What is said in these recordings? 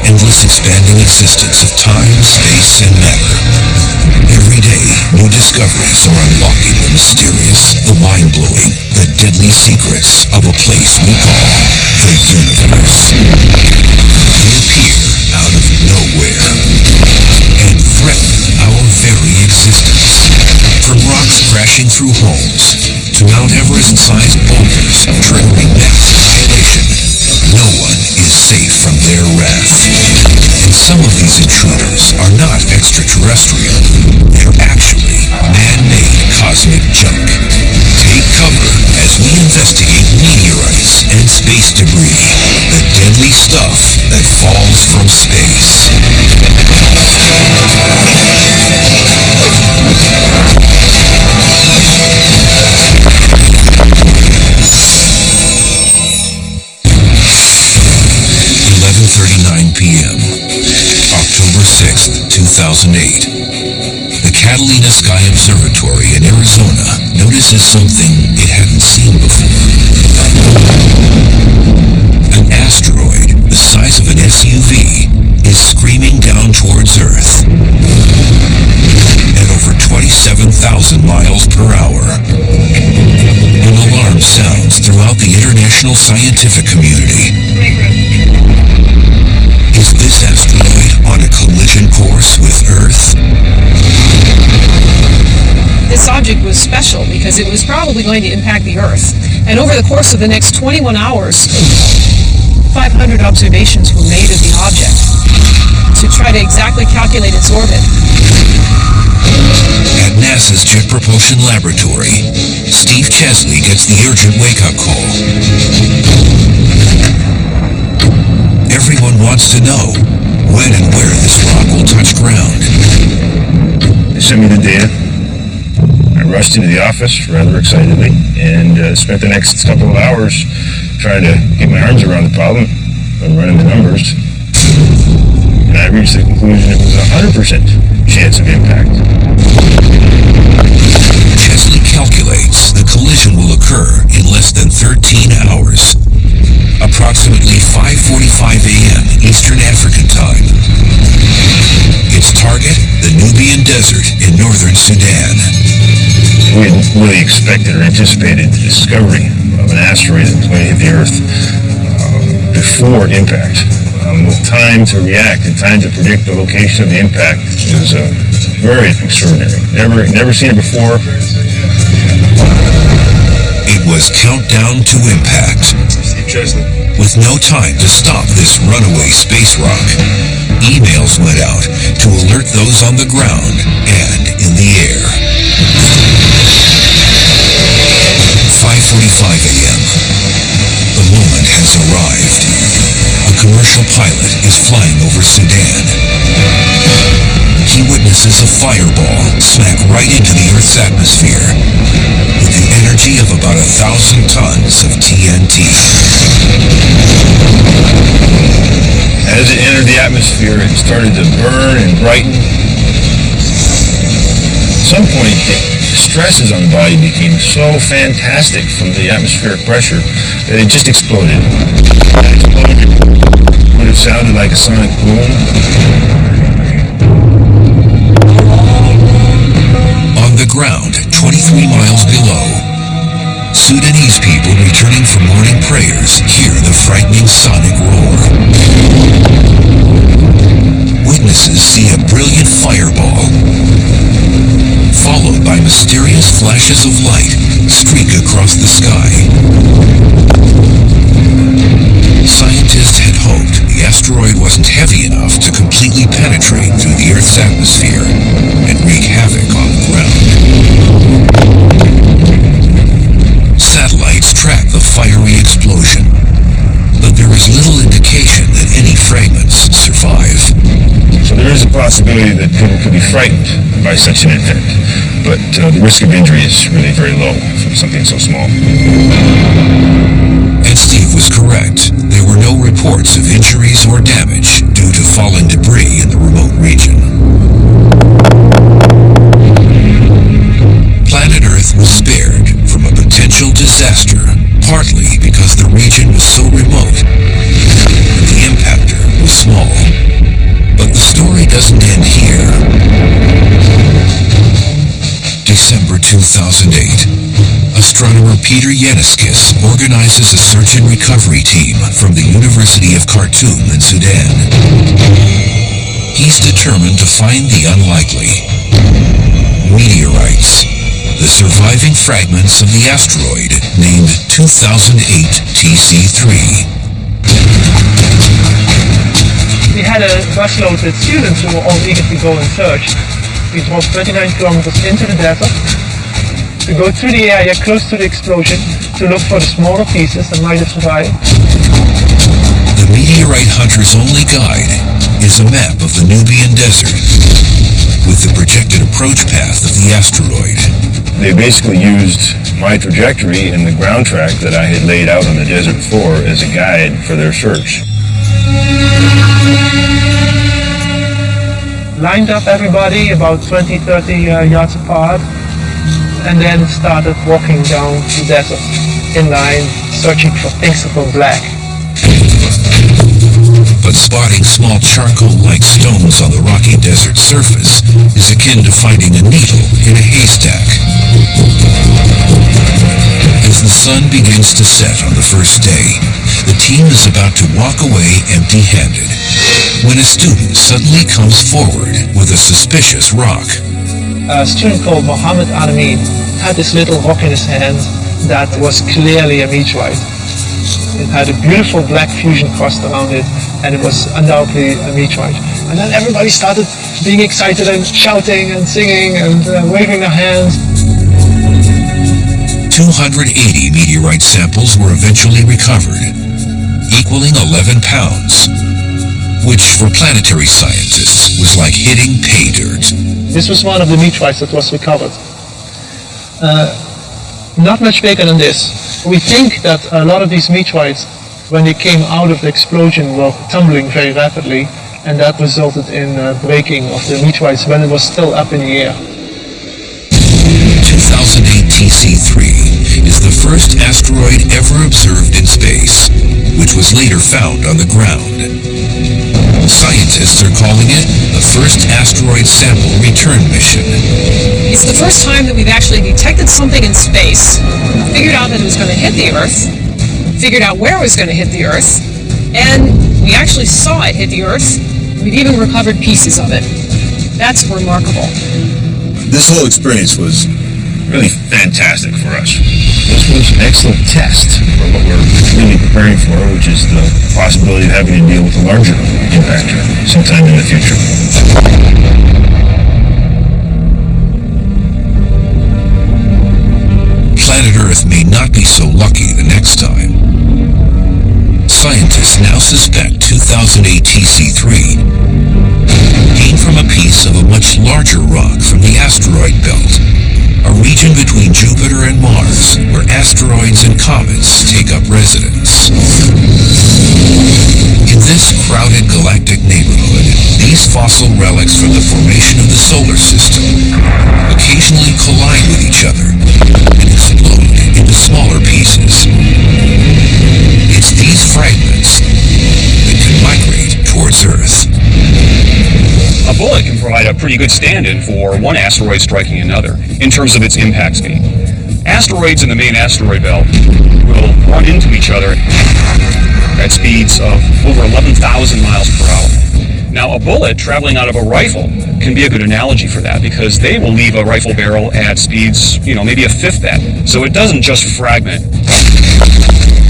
endless expanding existence of time, space, and matter. Every day, new discoveries are unlocking the mysterious, the mind-blowing, the deadly secrets of a place we call the universe. They appear out of nowhere and threaten our very existence. From rocks crashing through homes to Mount Everest-sized boulders triggering mass annihilation, no one is safe from their wrath. And some of these intruders are not extraterrestrial. They're actually man-made cosmic junk. Take cover as we investigate meteorites and space debris, the deadly stuff that falls from space. 11:39 p.m. October 6th, 2008. The Catalina Sky Observatory in Arizona notices something it hadn't seen before. An asteroid the size of an SUV is screaming down towards Earth at over 27,000 miles per hour. An alarm sounds throughout the international scientific community. Is this asteroid on a collision course with Earth? This object was special because it was probably going to impact the Earth. And over the course of the next 21 hours, 500 observations were made of the object to try to exactly calculate its orbit. At NASA's Jet Propulsion Laboratory, Steve Chesley gets the urgent wake-up call. Everyone wants to know when and where this rock will touch ground. They sent me the data. I rushed into the office rather excitedly and spent the next couple of hours trying to get my arms around the problem and running the numbers. And I reached the conclusion it was a 100% chance of impact. Chesley calculates the collision will occur in less than 13 hours, approximately 5:45 a.m. Eastern African Time. Its target, the Nubian Desert in northern Sudan. We hadn't really expected or anticipated the discovery of an asteroid that was going to hit the Earth before impact. With time to react and time to predict the location of the impact was very extraordinary. Never seen it before. It was countdown to impact. Steve Chesley. With no time to stop this runaway space rock, emails went out to alert those on the ground and in the air. 5:45 a.m. The moment has arrived. A commercial pilot is flying over Sudan. He witnesses a fireball smack right into the Earth's atmosphere with the energy of about 1,000 tons of TNT. As it entered the atmosphere, it started to burn and brighten. At some point, the stresses on the body became so fantastic from the atmospheric pressure that it just exploded. That explosion would have sounded like a sonic boom. On the ground, 23 miles below, Sudanese people returning from morning prayers hear the frightening sonic roar. Witnesses see a brilliant fireball, followed by mysterious flashes of light streak across the sky. Scientists had hoped the asteroid wasn't heavy enough to completely penetrate through the Earth's atmosphere and wreak havoc on the ground. Satellites track the fiery explosion, but there is little indication that any fragments survive. So there is a possibility that people could be frightened by such an event, but the risk of injury is really very low from something so small. And Steve was correct. There were no reports of injuries or damage due to fallen debris in the remote region. Planet Earth was spared from a potential disaster, partly because the region was so remote. The impactor was small. 2008, astronomer Peter Yeniskis organizes a search and recovery team from the University of Khartoum in Sudan. He's determined to find the unlikely. Meteorites, the surviving fragments of the asteroid named 2008 TC3. We had a busload with students who were all eager to go and search. We drove 29 kilometers into the desert to go through the area close to the explosion to look for the smaller pieces that might have survived. The meteorite hunter's only guide is a map of the Nubian desert with the projected approach path of the asteroid. They basically used my trajectory and the ground track that I had laid out on the desert floor as a guide for their search. Lined up everybody about 20-30 yards apart, and then started walking down the desert in line, searching for things that were black. But spotting small charcoal-like stones on the rocky desert surface is akin to finding a needle in a haystack. As the sun begins to set on the first day, the team is about to walk away empty-handed when a student suddenly comes forward with a suspicious rock. A student called Mohammed Al-Amin had this little rock in his hand that was clearly a meteorite. It had a beautiful black fusion crust around it, and it was undoubtedly a meteorite. And then everybody started being excited and shouting and singing and waving their hands. 280 meteorite samples were eventually recovered, equaling 11 pounds, which for planetary scientists was like hitting pay dirt. This was one of the meteorites that was recovered. Not much bigger than this. We think that a lot of these meteorites, when they came out of the explosion, were tumbling very rapidly, and that resulted in breaking of the meteorites when it was still up in the air. 2008 TC3 is the first asteroid ever observed in space, which was later found on the ground. Scientists are calling it the first asteroid sample return mission. It's the first time that we've actually detected something in space, figured out that it was going to hit the Earth, figured out where it was going to hit the Earth, and we actually saw it hit the Earth. We've even recovered pieces of it. That's remarkable. This whole experience was really fantastic for us. This was an excellent test for what we're really preparing for, which is the possibility of having to deal with a larger impactor sometime in the future. Planet Earth may not be so lucky the next time. Scientists now suspect 2008 TC3 came from a piece of a much larger rock from the asteroid belt, a region between Jupiter and Mars where asteroids and comets take up residence. In this crowded galactic neighborhood, these fossil relics from the formation of the solar system occasionally collide with each other and explode into smaller pieces. It's these fragments that can migrate towards Earth. A bullet can provide a pretty good stand-in for one asteroid striking another in terms of its impact speed. Asteroids in the main asteroid belt will run into each other at speeds of over 11,000 miles per hour. Now, a bullet traveling out of a rifle can be a good analogy for that because they will leave a rifle barrel at speeds, maybe a fifth that. So it doesn't just fragment.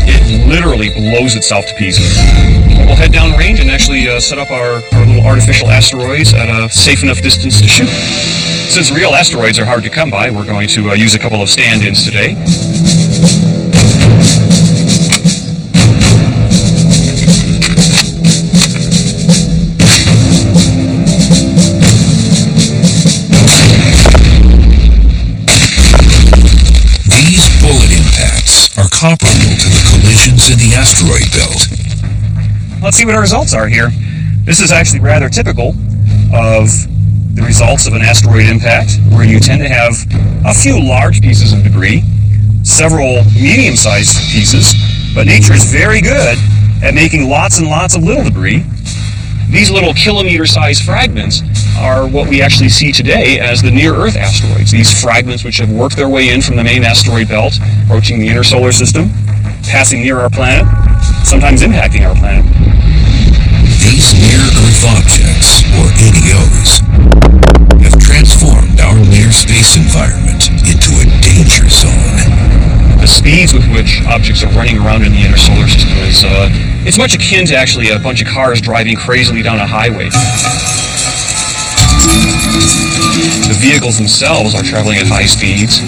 It literally blows itself to pieces. We'll head down range and actually set up our little artificial asteroids at a safe enough distance to shoot. Since real asteroids are hard to come by, we're going to use a couple of stand-ins today. Comparable to the collisions in the asteroid belt. Let's see what our results are here. This is actually rather typical of the results of an asteroid impact, where you tend to have a few large pieces of debris, several medium-sized pieces, but nature is very good at making lots and lots of little debris. These little kilometer-sized fragments are what we actually see today as the near-Earth asteroids. These fragments which have worked their way in from the main asteroid belt, approaching the inner solar system, passing near our planet, sometimes impacting our planet. These near-Earth objects, or NEOs, have transformed our near-space environment into a danger zone. The speeds with which objects are running around in the inner solar system is it's much akin to actually a bunch of cars driving crazily down a highway. The vehicles themselves are traveling at high speeds.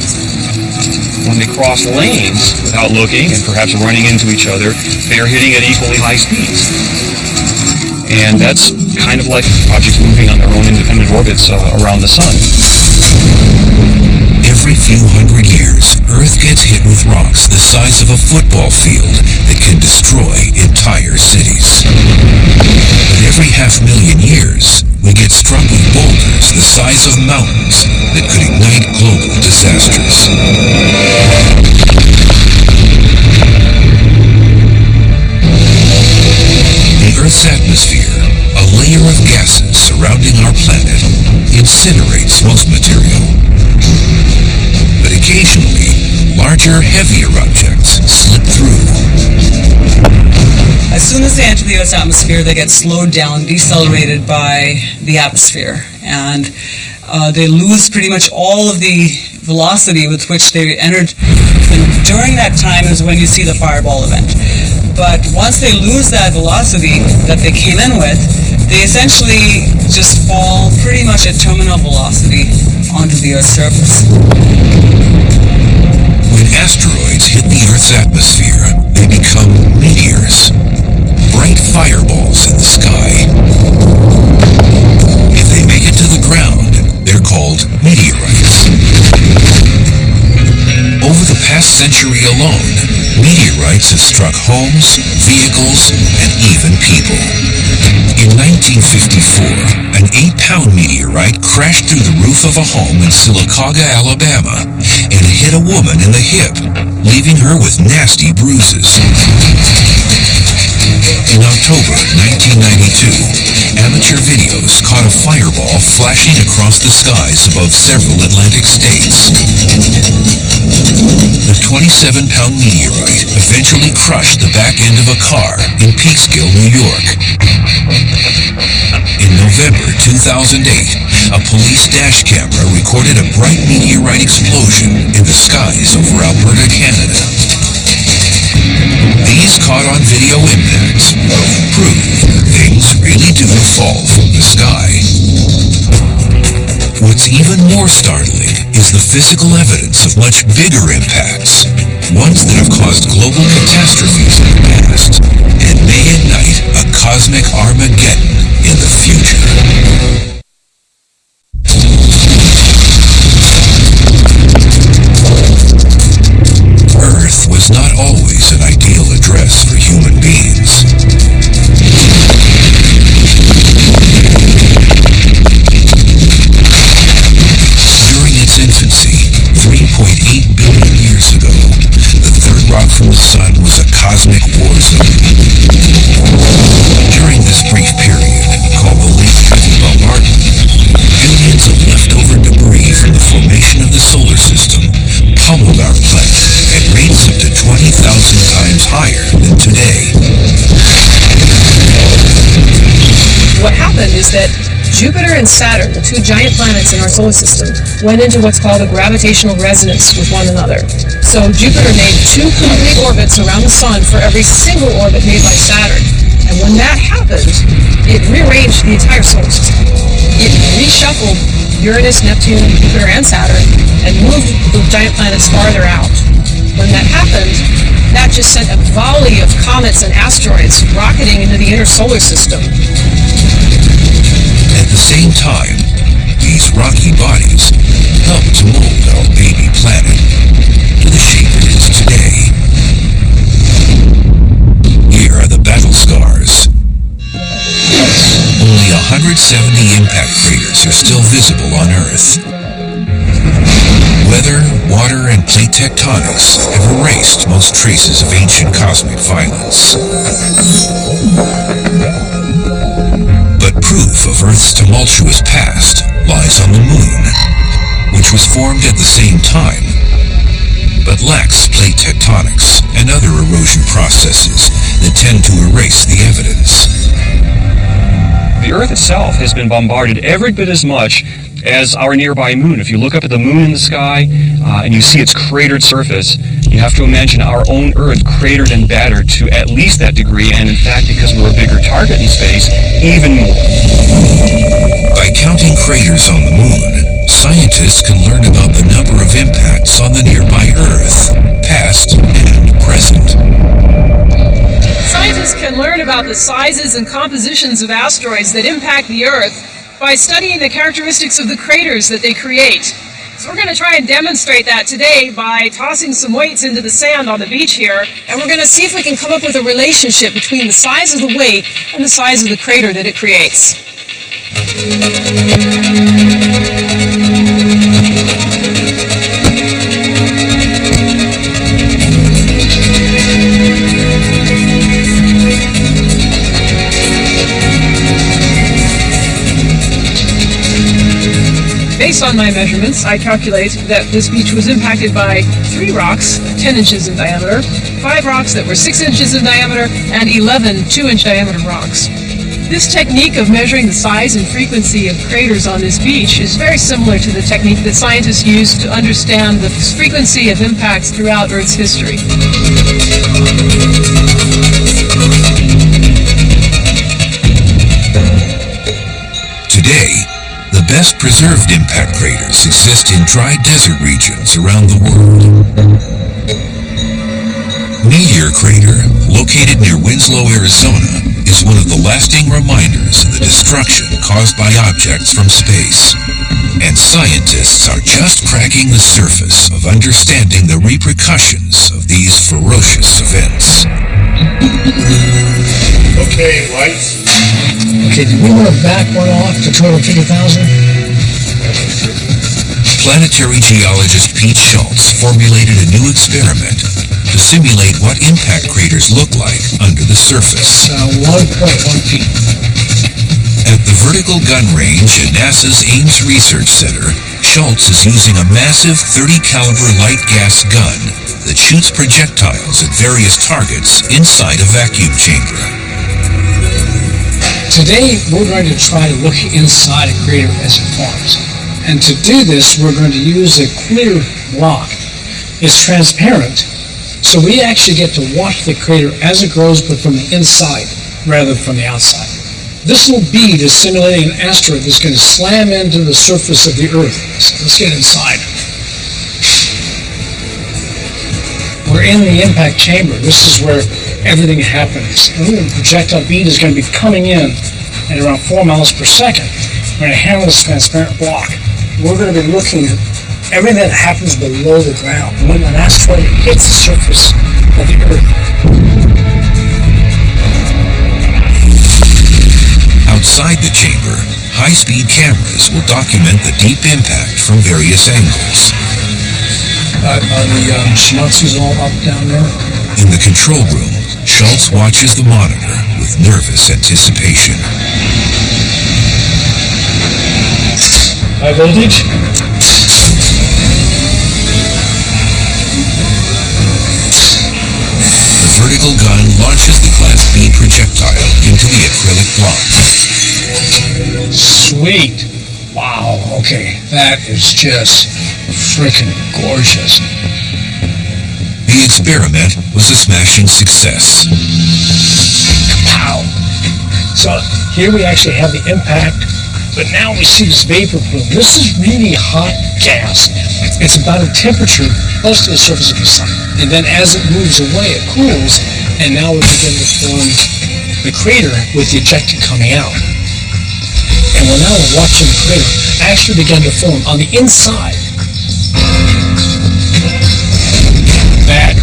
When they cross lanes without looking and perhaps running into each other, they are hitting at equally high speeds. And that's kind of like objects moving on their own independent orbits around the sun. Every few hundred years, Earth gets hit with rocks the size of a football field that can destroy entire cities. But every 500,000 years, we get struck with boulders the size of mountains that could ignite global disasters. The Earth's atmosphere, a layer of gases surrounding our planet, incinerates most material. But occasionally, larger, heavier objects slip through. As soon as they enter the Earth's atmosphere, they get slowed down, decelerated by the atmosphere, and they lose pretty much all of the velocity with which they entered. And during that time is when you see the fireball event. But once they lose that velocity that they came in with, they essentially just fall pretty much at terminal velocity onto the Earth's surface. When asteroids hit the Earth's atmosphere, they become meteors, bright fireballs in the sky. If they make it to the ground, they're called meteorites. Over the past century alone, meteorites have struck homes, vehicles, and even people. In 1954, an 8-pound meteorite crashed through the roof of a home in Sylacauga, Alabama, and hit a woman in the hip, leaving her with nasty bruises. In October 1992, amateur videos caught a fireball flashing across the skies above several Atlantic states. The 27-pound meteorite eventually crushed the back end of a car in Peekskill, New York. In November 2008, a police dash camera recorded a bright meteorite explosion in the skies over Alberta, Canada. These caught-on-video impacts prove things really do fall from the sky. What's even more startling is the physical evidence of much bigger impacts, ones that have caused global catastrophes in the past, and may ignite a cosmic Armageddon in the future. Earth was not always an ideal address for human beings. During its infancy, 3.8 billion years ago, the third rock from the sun was a cosmic war zone. During this brief period, called the Late Heavy Bombardment, billions of leftover debris from the formation of the solar system pummeled our planet at rates up to 20,000 times higher than today. What happened is that Jupiter and Saturn, the two giant planets in our solar system, went into what's called a gravitational resonance with one another. So Jupiter made 2 complete orbits around the Sun for every single orbit made by Saturn. And when that happened, it rearranged the entire solar system. It reshuffled Uranus, Neptune, Jupiter, and Saturn, and moved the giant planets farther out. When that happened, that just sent a volley of comets and asteroids rocketing into the inner solar system. At the same time, these rocky bodies helped to mold our baby planet to the shape it is today. Here are the battle scars. Only 170 impact craters are still visible on Earth. Weather, water, and plate tectonics have erased most traces of ancient cosmic violence. of Earth's tumultuous past lies on the Moon, which was formed at the same time, but lacks plate tectonics and other erosion processes that tend to erase the evidence. The Earth itself has been bombarded every bit as much as our nearby moon. If you look up at the moon in the sky and you see its cratered surface, you have to imagine our own Earth cratered and battered to at least that degree, and in fact, because we're a bigger target in space, even more. By counting craters on the moon, scientists can learn about the number of impacts on the nearby Earth, past and present. Scientists can learn about the sizes and compositions of asteroids that impact the Earth by studying the characteristics of the craters that they create. So we're going to try and demonstrate that today by tossing some weights into the sand on the beach here, and we're going to see if we can come up with a relationship between the size of the weight and the size of the crater that it creates. Based on my measurements, I calculate that this beach was impacted by 3 rocks 10 inches in diameter, 5 rocks that were 6 inches in diameter, and 11 2-inch diameter rocks. This technique of measuring the size and frequency of craters on this beach is very similar to the technique that scientists use to understand the frequency of impacts throughout Earth's history. Today, the best preserved impact craters exist in dry desert regions around the world. Meteor Crater, located near Winslow, Arizona, is one of the lasting reminders of the destruction caused by objects from space. And scientists are just cracking the surface of understanding the repercussions of these ferocious events. Okay, lights. Okay, did we want to back one off to 250,000? Planetary geologist Pete Schultz formulated a new experiment to simulate what impact craters look like under the surface. 1.1 feet. At the Vertical Gun Range at NASA's Ames Research Center, Schultz is using a massive 30-caliber light gas gun that shoots projectiles at various targets inside a vacuum chamber. Today, we're going to try to look inside a crater as it forms. And to do this, we're going to use a clear block. It's transparent, so we actually get to watch the crater as it grows, but from the inside rather than from the outside. This little bead is simulating an asteroid that's going to slam into the surface of the Earth. So let's get inside. We're in the impact chamber. This is where everything happens. The projectile bead is going to be coming in at around 4 miles per second. We're going to handle this transparent block. We're going to be looking at everything that happens below the ground when an asteroid hits the surface of the Earth. Outside the chamber, high-speed cameras will document the deep impact from various angles. Are the Shimatsus all up down there? In the control room, Schultz watches the monitor with nervous anticipation. High voltage? The vertical gun launches the Class B projectile into the acrylic block. Sweet. Wow, okay. That is just freaking gorgeous. The experiment was a smashing success. Wow. So here we actually have the impact, but now we see this vapor plume. This is really hot gas. It's about a temperature close to the surface of the sun. And then as it moves away, it cools, and now we begin to form the crater with the ejecta coming out. And we're now watching the crater actually begin to form on the inside.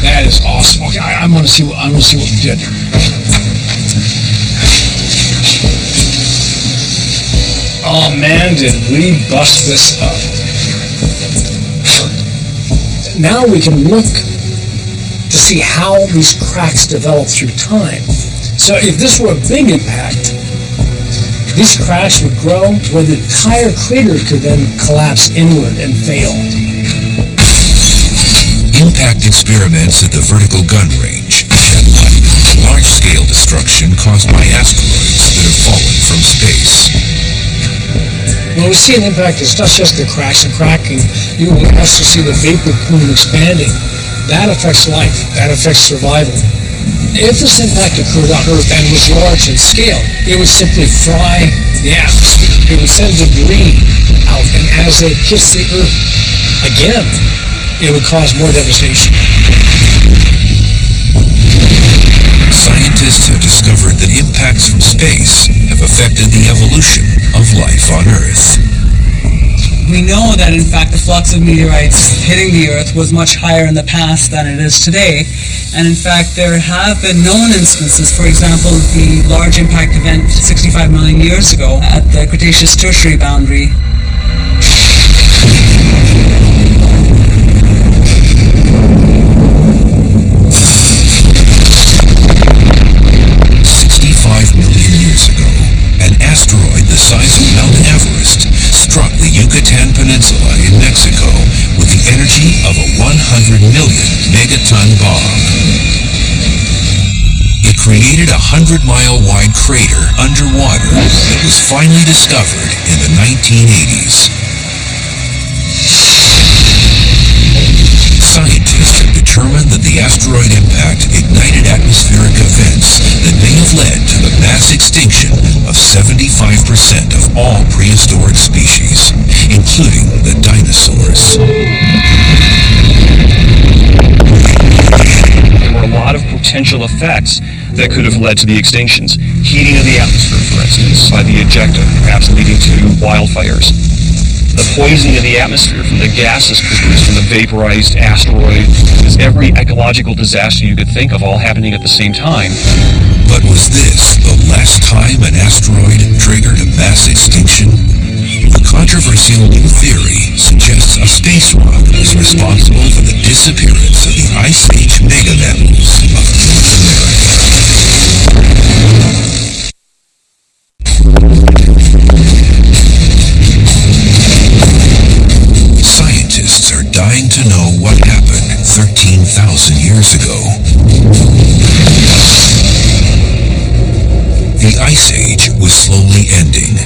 That is awesome. Okay, I'm gonna see what we did. Oh man, did we bust this up. Now we can look to see how these cracks develop through time. So if this were a big impact, This crash would grow where the entire crater could then collapse inward and fail. Impact experiments at the Vertical Gun Range shed light on large-scale destruction caused by asteroids that have fallen from space. When we see an impact, it's not just the cracks and cracking. You will also see the vapor plume expanding. That affects life. That affects survival. If this impact occurred on Earth and was large in scale, it would simply fry the atmosphere. It would send debris out, and as it hits the Earth again, it would cause more devastation. Scientists have discovered that impacts from space have affected the evolution of life on Earth. We know that, in fact, the flux of meteorites hitting the Earth was much higher in the past than it is today. And in fact, there have been known instances, for example, the large impact event 65 million years ago at the Cretaceous-Tertiary boundary. An asteroid the size of Mount Everest struck the Yucatan Peninsula in Mexico with the energy of a 100 million megaton bomb. It created a 100-mile-wide crater underwater that was finally discovered in the 1980s. Scientists have determined that the asteroid impact ignited atmospheric events that may have led to the mass extinction of 75% of all prehistoric species, including the dinosaurs. There were a lot of potential effects that could have led to the extinctions. Heating of the atmosphere, for instance, by the ejecta, perhaps leading to wildfires. The poisoning of the atmosphere from the gases produced from the vaporized asteroid. Is every ecological disaster you could think of all happening at the same time. But was this the last time an asteroid triggered a mass extinction? A controversial new theory suggests a space rock was responsible for the disappearance of the Ice Age megamammals of North America. Scientists are dying to know what happened 13,000 years ago. The Ice Age was slowly ending.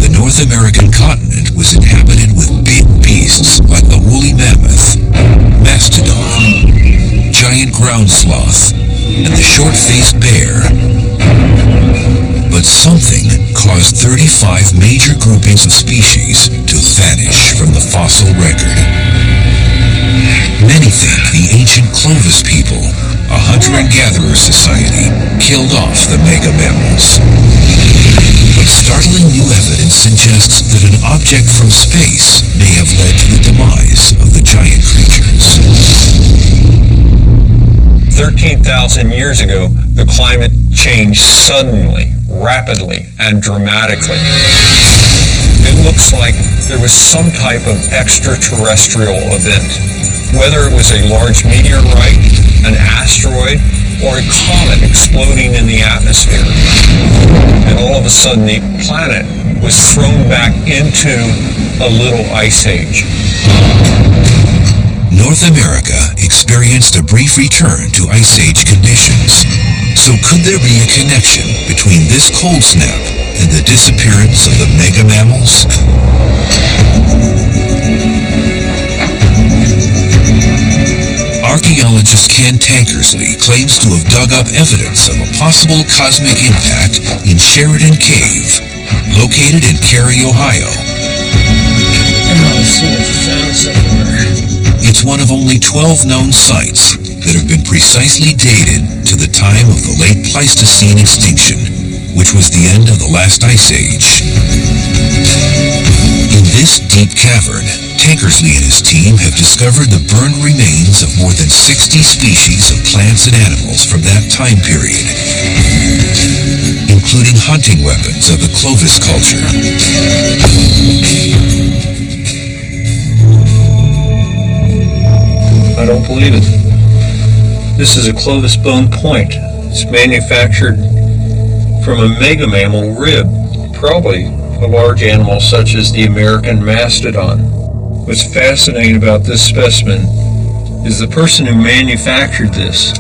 The North American continent was inhabited with big beasts like the woolly mammoth, mastodon, giant ground sloth, and the short-faced bear. But something caused 35 major groupings of species to vanish from the fossil record. Many think the ancient Clovis people, a hunter-and-gatherer society, killed off the megamammals. But startling new evidence suggests that an object from space may have led to the demise of the giant creatures. 13,000 years ago, the climate changed suddenly, rapidly, and dramatically. It looks like there was some type of extraterrestrial event, whether it was a large meteorite, an asteroid, or a comet exploding in the atmosphere. And all of a sudden, the planet was thrown back into a little ice age. North America experienced a brief return to Ice Age conditions. So could there be a connection between this cold snap and the disappearance of the megamammals? Archaeologist Ken Tankersley claims to have dug up evidence of a possible cosmic impact in Sheridan Cave, located in Cary, Ohio. It's one of only 12 known sites that have been precisely dated to the time of the late Pleistocene extinction, which was the end of the last ice age. In this deep cavern, Tankersley and his team have discovered the burned remains of more than 60 species of plants and animals from that time period, including hunting weapons of the Clovis culture. I don't believe it. This is a Clovis bone point. It's manufactured from a megamammal rib, probably a large animal such as the American mastodon. What's fascinating about this specimen is the person who manufactured this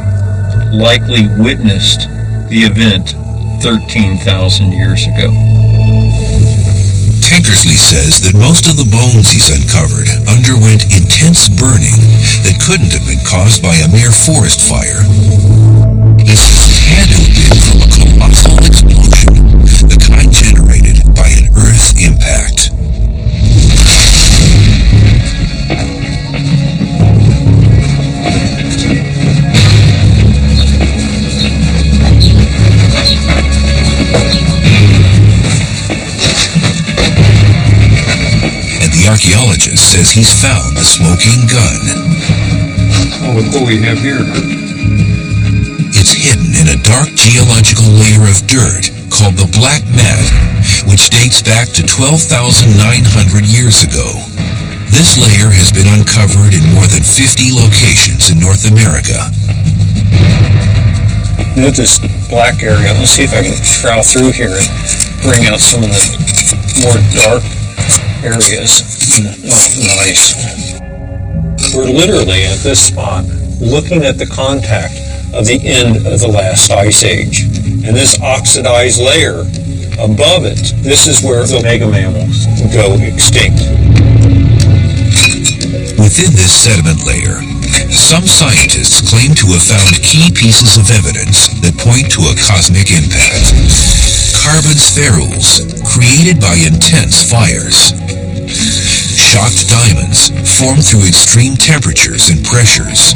likely witnessed the event 13,000 years ago. Tankersley says that most of the bones he's uncovered underwent intense burning that couldn't have been caused by a mere forest fire. He says it had to have been from a colossal explosion, the kind generated by an Earth impact. The archaeologist says he's found the smoking gun. Oh, look what we have here. It's hidden in a dark geological layer of dirt called the Black Mat, which dates back to 12,900 years ago. This layer has been uncovered in more than 50 locations in North America. Note this black area. Let's see if I can trowel through here and bring out some of the more dark areas. Oh, nice. We're literally at this spot looking at the contact of the end of the last ice age. And this oxidized layer above it, this is where the megamammals go extinct. Within this sediment layer, some scientists claim to have found key pieces of evidence that point to a cosmic impact. Carbon spherules created by intense fires. Shocked diamonds formed through extreme temperatures and pressures.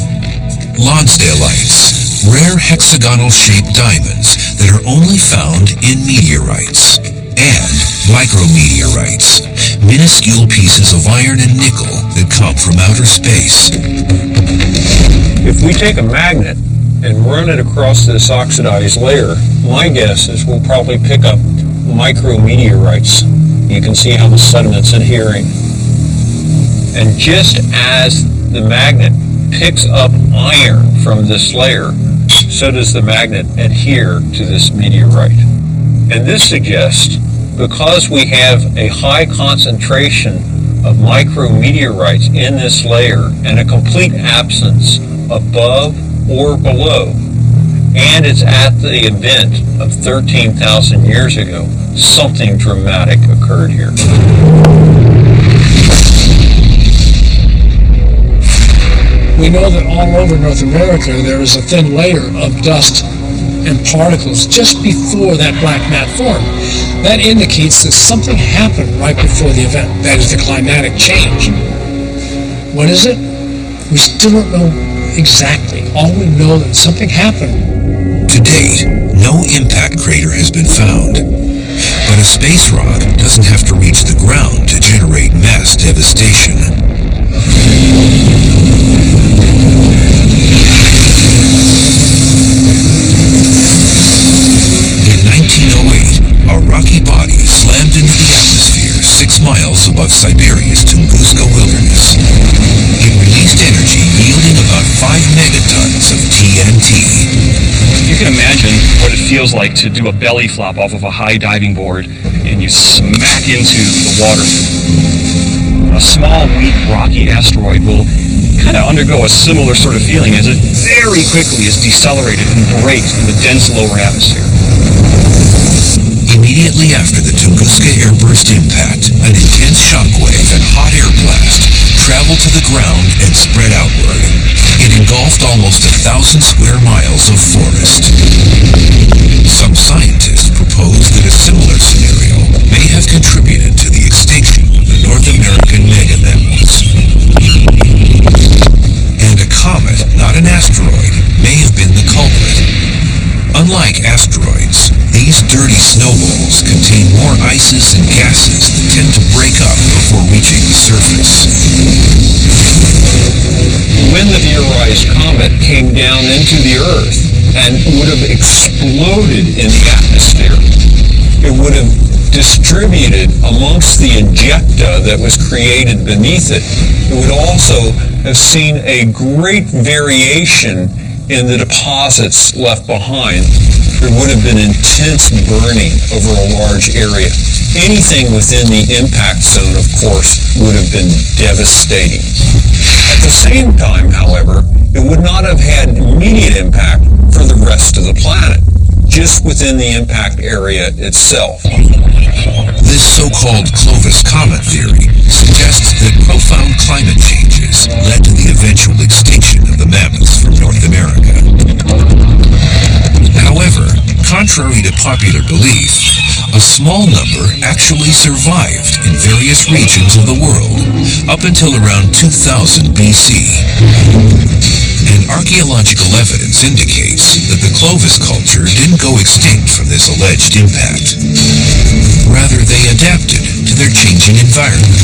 Lonsdaleite, rare hexagonal-shaped diamonds that are only found in meteorites. And micrometeorites, minuscule pieces of iron and nickel that come from outer space. If we take a magnet and run it across this oxidized layer, my guess is we'll probably pick up micrometeorites. You can see how the sediment's adhering. And just as the magnet picks up iron from this layer, so does the magnet adhere to this meteorite. And this suggests, because we have a high concentration of micrometeorites in this layer and a complete absence above or below, and it's at the event of 13,000 years ago, something dramatic occurred here. We know that all over North America there is a thin layer of dust and particles just before that black mat formed. That indicates that something happened right before the event. That is the climatic change. What is it? We still don't know exactly. All we know that something happened. To date, no impact crater has been found. But a space rock doesn't have to reach the ground to generate mass devastation. In 1908, a rocky body slammed into the atmosphere 6 miles above Siberia's Tunguska wilderness. It released energy yielding about 5 megatons of TNT. You can imagine what it feels like to do a belly flop off of a high diving board and you smack into the water. A small, weak, rocky asteroid will kind of undergo a similar sort of feeling as it very quickly is decelerated and breaks in the dense lower atmosphere. Immediately after the Tunguska airburst impact, an intense shockwave and hot air blast traveled to the ground and spread outward. It engulfed almost 1,000 square miles of forest. Some scientists propose that a similar scenario may have contributed to the extinction of the North American megamammals. And a comet, not an asteroid, may have been the culprit. Unlike asteroids, these dirty snowballs contain more ices and gases that tend to break up before reaching the surface. When the meteorized comet came down into the Earth and would have exploded in the atmosphere, it would have distributed amongst the ejecta that was created beneath it. It would also have seen a great variation in the deposits left behind, there would have been intense burning over a large area. Anything within the impact zone, of course, would have been devastating. At the same time, however, it would not have had immediate impact for the rest of the planet, just within the impact area itself. This so-called Clovis Comet theory suggests that profound climate changes led to the eventual extinction of the mammoths from North America. However, contrary to popular belief, a small number actually survived in various regions of the world up until around 2000 BC. And archaeological evidence indicates that the Clovis culture didn't go extinct from this alleged impact. Rather, they adapted to their changing environment.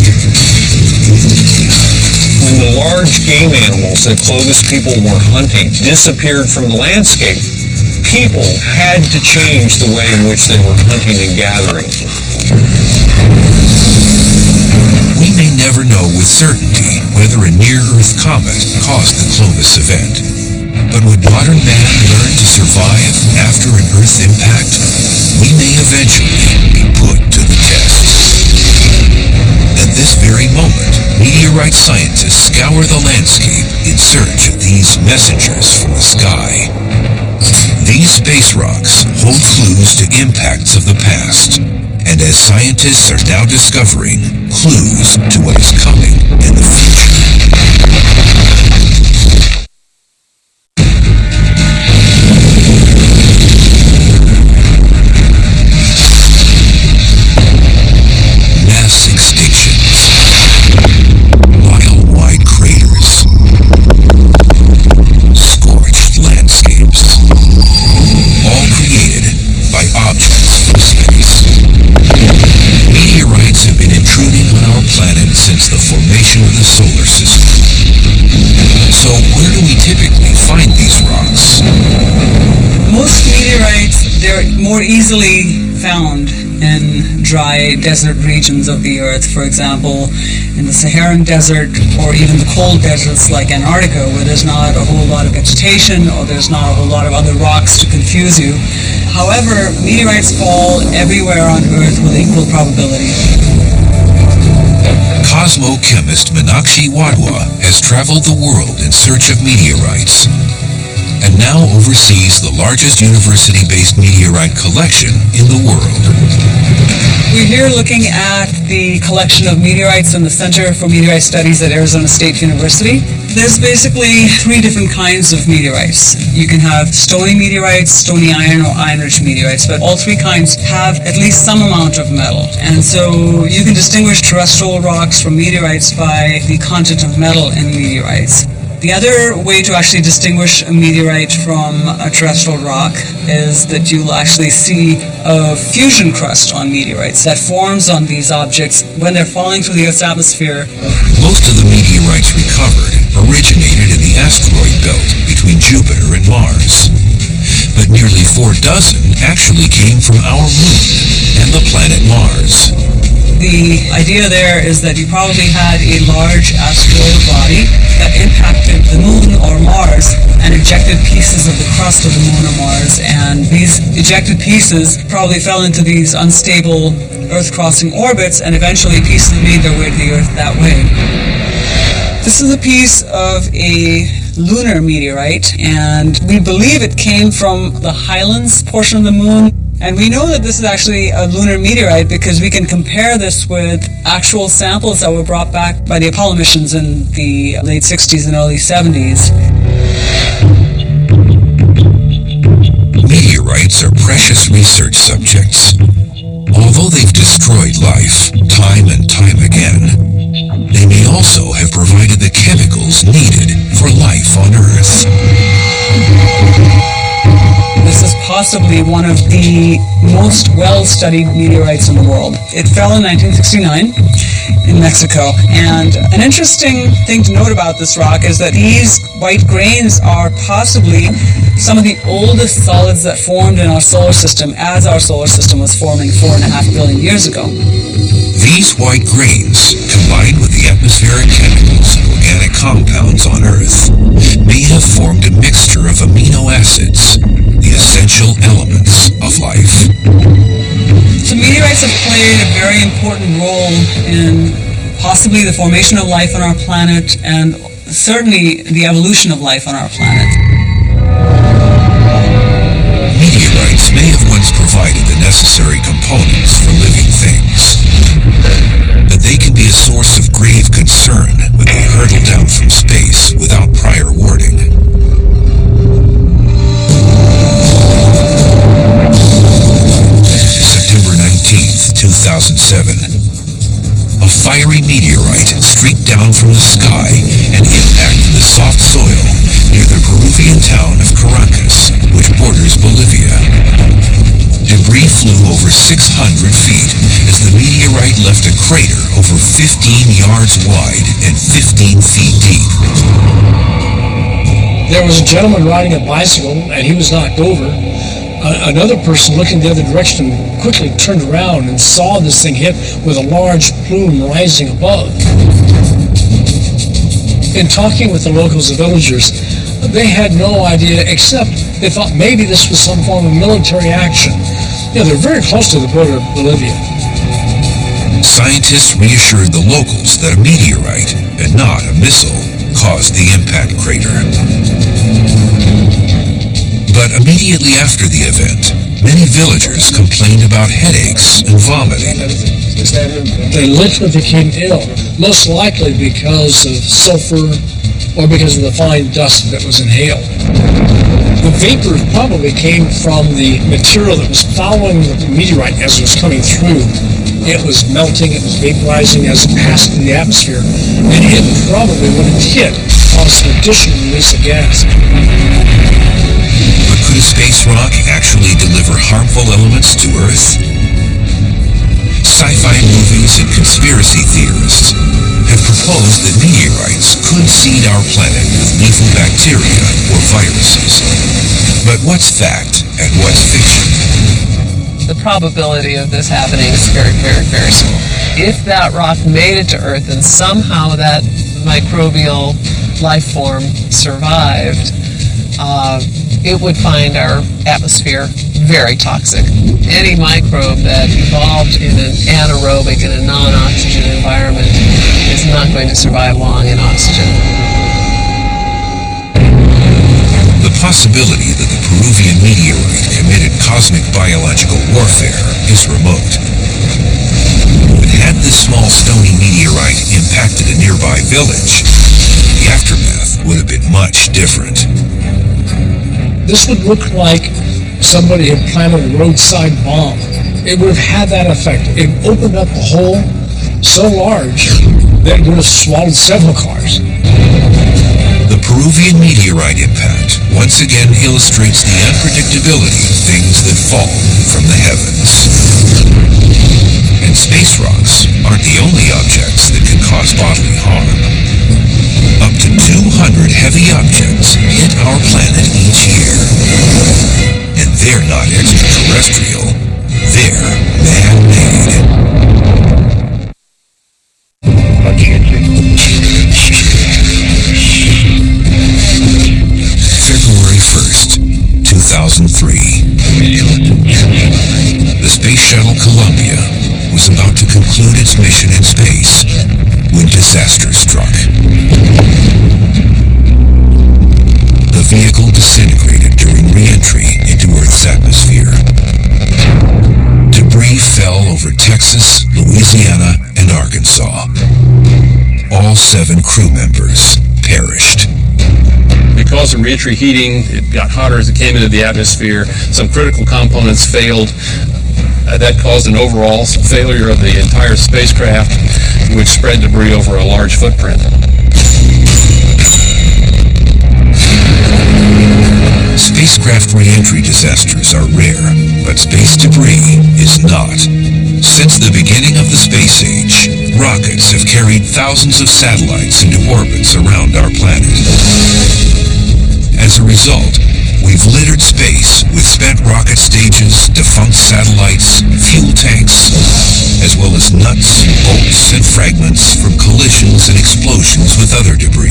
When the large game animals that Clovis people were hunting disappeared from the landscape, people had to change the way in which they were hunting and gathering. We may never know with certainty whether a near-Earth comet caused the Clovis event. But would modern man learn to survive after an Earth impact? We may eventually be put to the test. At this very moment, meteorite scientists scour the landscape in search of these messengers from the sky. These space rocks hold clues to impacts of the past, and as scientists are now discovering, clues to what is coming in the future. Mass extinctions, mile-wide craters, scorched landscapes, all created by objects from space. Meteorites have been intruding on our planet since the formation of the solar system. So where do we typically find these rocks? Most meteorites, they're more easily found in dry desert regions of the Earth. For example, in the Saharan Desert or even the cold deserts like Antarctica, where there's not a whole lot of vegetation or there's not a whole lot of other rocks to confuse you. However, meteorites fall everywhere on Earth with equal probability. Cosmochemist Meenakshi Wadhwa has traveled the world in search of meteorites, and now oversees the largest university-based meteorite collection in the world. We're here looking at the collection of meteorites in the Center for Meteorite Studies at Arizona State University. There's basically 3 different kinds of meteorites. You can have stony meteorites, stony iron, or iron-rich meteorites, but all 3 kinds have at least some amount of metal. And so you can distinguish terrestrial rocks from meteorites by the content of metal in meteorites. The other way to actually distinguish a meteorite from a terrestrial rock is that you'll actually see a fusion crust on meteorites that forms on these objects when they're falling through the Earth's atmosphere. Most of the meteorites recovered originated in the asteroid belt between Jupiter and Mars. But nearly 4 dozen actually came from our moon and the planet Mars. The idea there is that you probably had a large asteroidal body that impacted the moon or Mars and ejected pieces of the crust of the moon or Mars, and these ejected pieces probably fell into these unstable Earth-crossing orbits, and eventually pieces made their way to the Earth that way. This is a piece of a lunar meteorite, and we believe it came from the Highlands portion of the moon. And we know that this is actually a lunar meteorite because we can compare this with actual samples that were brought back by the Apollo missions in the late 60s and early 70s. Meteorites are precious research subjects. Although they've destroyed life time and time again, they may also have provided the chemicals needed for life on Earth. This is possibly one of the most well-studied meteorites in the world. It fell in 1969 in Mexico, and an interesting thing to note about this rock is that these white grains are possibly some of the oldest solids that formed in our solar system as our solar system was forming 4.5 billion years ago. These white grains, combined with the atmospheric chemicals and organic compounds on Earth may have formed a mixture of amino acids, the essential elements of life. So meteorites have played a very important role in possibly the formation of life on our planet and certainly the evolution of life on our planet. Meteorites may have once provided the necessary components for living things, but they can be a source of grave concern when they hurtle down from space without prior warning. September 19th, 2007. A fiery meteorite streaked down from the sky and impacted the soft soil near the Peruvian town of Caracas, which borders Bolivia. Debris flew over 600 feet as the meteorite left a crater over 15 yards wide and 15 feet deep. There was a gentleman riding a bicycle and he was knocked over. Another person looking the other direction quickly turned around and saw this thing hit with a large plume rising above. In talking with the locals, the villagers, they had no idea except they thought maybe this was some form of military action. You know, they're very close to the border of Bolivia. Scientists reassured the locals that a meteorite, and not a missile, caused the impact crater. But immediately after the event, many villagers complained about headaches and vomiting. They literally became ill, most likely because of sulfur or because of the fine dust that was inhaled. The vapor probably came from the material that was following the meteorite as it was coming through. It was melting, it was vaporizing as it passed through the atmosphere, and it probably, when it hit, caused an additional release of gas. But could a space rock actually deliver harmful elements to Earth? Sci-fi movies and conspiracy theorists have proposed that meteorites could seed our planet with lethal bacteria or viruses. But what's fact and what's fiction? The probability of this happening is very, very, very small. If that rock made it to Earth and somehow that microbial life form survived, it would find our atmosphere very toxic. Any microbe that evolved in an anaerobic, in a non-oxygen environment is not going to survive long in oxygen. The possibility that the Peruvian meteorite committed cosmic biological warfare is remote. But had this small stony meteorite impacted a nearby village, the aftermath would have been much different. This would look like somebody had planted a roadside bomb. It would have had that effect. It opened up a hole so large that it would have swallowed several cars. The Peruvian meteorite impact once again illustrates the unpredictability of things that fall from the heavens. And space rocks aren't the only objects that can cause bodily harm. Up to 200 heavy objects hit our planet each year. And they're not extraterrestrial, they're man-made. February 1st, 2003. The Space Shuttle Columbia was about to conclude its mission in space when disaster struck. The vehicle disintegrated during re-entry into Earth's atmosphere. Debris fell over Texas, Louisiana, and Arkansas. All 7 crew members perished. Because of reentry heating, it got hotter as it came into the atmosphere. Some critical components failed. That caused an overall failure of the entire spacecraft, which spread debris over a large footprint. Spacecraft re-entry disasters are rare, but space debris is not. Since the beginning of the space age, rockets have carried thousands of satellites into orbits around our planet. As a result, we've littered space with spent rocket stages, defunct satellites, fuel tanks, as well as nuts, bolts, and fragments from collisions and explosions with other debris.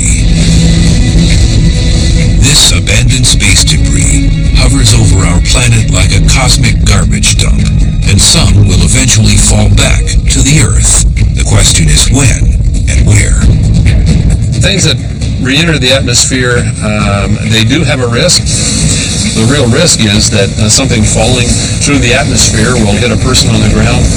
This abandoned space debris hovers over our planet like a cosmic garbage dump, and some will eventually fall back to the Earth. The question is when and where. Things that re-enter the atmosphere, they do have a risk. The real risk is that something falling through the atmosphere will hit a person on the ground.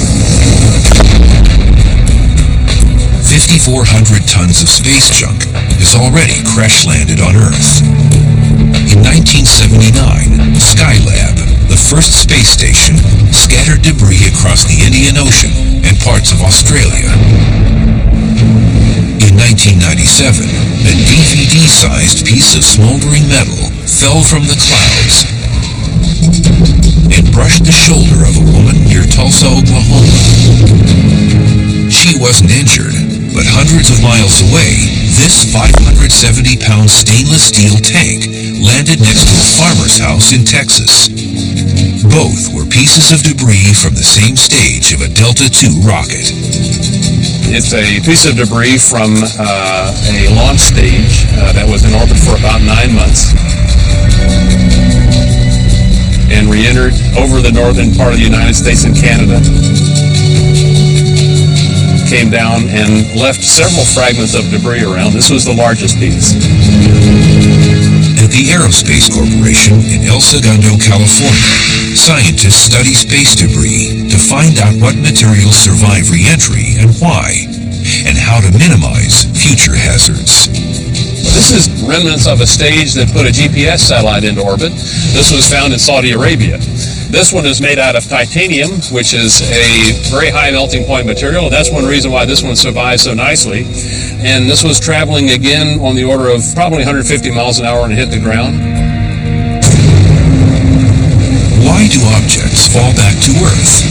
5,400 tons of space junk has already crash-landed on Earth. In 1979, Skylab, the first space station, scattered debris across the Indian Ocean and parts of Australia. In 1997, a DVD-sized piece of smoldering metal fell from the clouds and brushed the shoulder of a woman near Tulsa, Oklahoma. She wasn't injured, but hundreds of miles away, this 570-pound stainless steel tank landed next to a farmer's house in Texas. Both were pieces of debris from the same stage of a Delta II rocket. It's a piece of debris from a launch stage that was in orbit for about 9 months and re-entered over the northern part of the United States and Canada. Came down and left several fragments of debris around. This was the largest piece. At the Aerospace Corporation in El Segundo, California, scientists study space debris to find out what materials survive re-entry and why, and how to minimize future hazards. This is remnants of a stage that put a GPS satellite into orbit. This was found in Saudi Arabia. This one is made out of titanium, which is a very high melting point material, and that's one reason why this one survived so nicely. And this was traveling again on the order of probably 150 miles an hour and hit the ground. Why do objects fall back to Earth?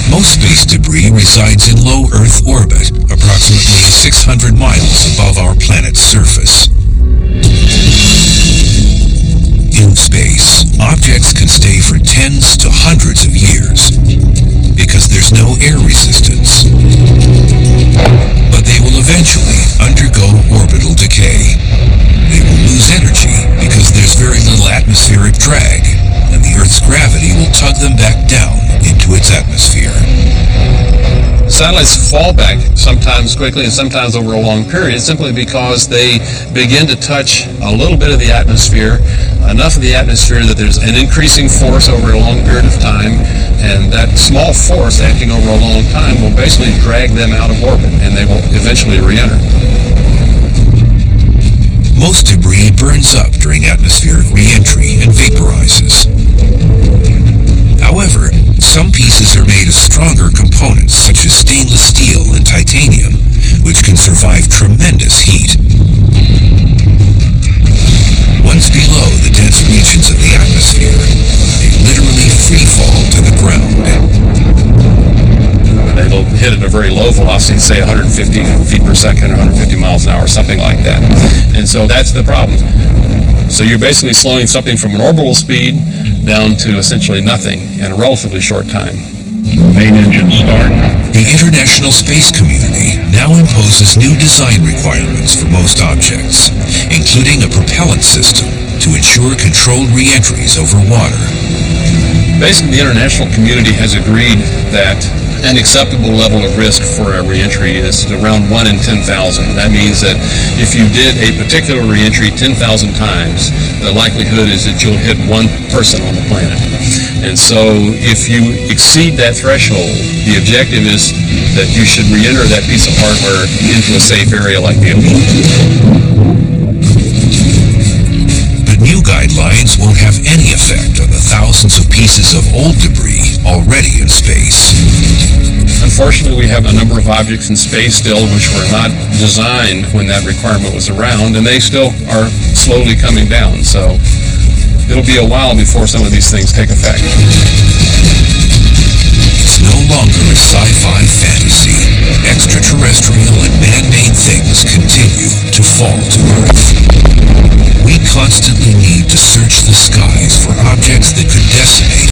Most space debris resides in low Earth orbit, approximately 600 miles above our planet's surface. In space, objects can stay for tens to hundreds of years because there's no air resistance. But they will eventually undergo orbital decay. They will lose energy because there's very little atmospheric drag, and the Earth's gravity will tug them back down into its atmosphere. Satellites fall back sometimes quickly and sometimes over a long period simply because they begin to touch a little bit of the atmosphere, enough of the atmosphere that there's an increasing force over a long period of time, and that small force acting over a long time will basically drag them out of orbit, and they will eventually re-enter. Most debris burns up during atmospheric re-entry and vaporizes. However, some pieces are made of stronger components such as stainless steel and titanium, which can survive tremendous heat. Once below the dense regions of the atmosphere, they literally free fall to the ground. It'll hit at a very low velocity, say 150 feet per second or 150 miles an hour, something like that. And so that's the problem. So you're basically slowing something from an orbital speed down to essentially nothing in a relatively short time. Main engine start. The international space community now imposes new design requirements for most objects, including a propellant system to ensure controlled re-entries over water. Basically, the international community has agreed that an acceptable level of risk for a re-entry is around 1 in 10,000. That means that if you did a particular re-entry 10,000 times, the likelihood is that you'll hit one person on the planet. And so if you exceed that threshold, the objective is that you should re-enter that piece of hardware into a safe area like the ocean. But new guidelines won't have any effect on the thousands of pieces of old debris already in space. Unfortunately, we have a number of objects in space still which were not designed when that requirement was around, and they still are slowly coming down. So it'll be a while before some of these things take effect. It's no longer a sci-fi fantasy. Extraterrestrial and man-made things continue to fall to Earth. We constantly need to search the skies for objects that could decimate